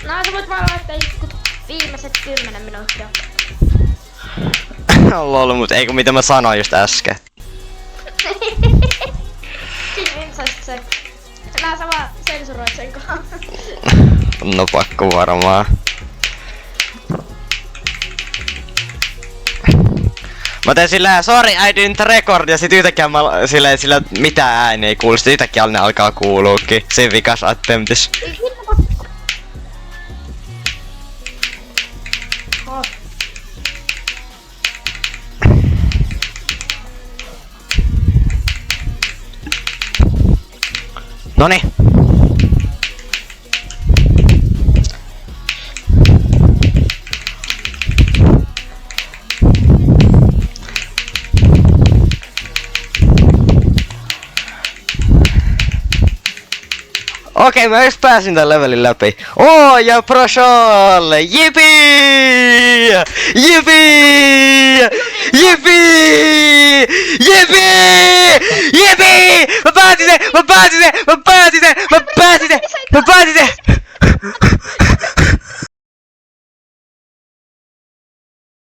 No sä voit vaan laittaa jotkut viimeiset 10 minuuttia. Lol, mut eikö mitä mä sanoin just äsken? Siinä insast se. Nää sä vaan sensuroit sen kohan. No pakko varmaan. Mä tein silleen, sorry I didn't record, ja sit yhtäkkiä mä sillä mitään ääni ei kuulu, sit yhtäkkiä ne alkaa kuuluukin. Siinä vikas attemptis. Noni. Okei, mä just pääsin tän levelin läpi. Ja prosholle! Jipii! Jipii! Jipii! Jipii! Jipii! Mä pääsin sen! Mä pääsin sen! Mä pääsin sen! Mä pääsin sen! Mä pääsin sen!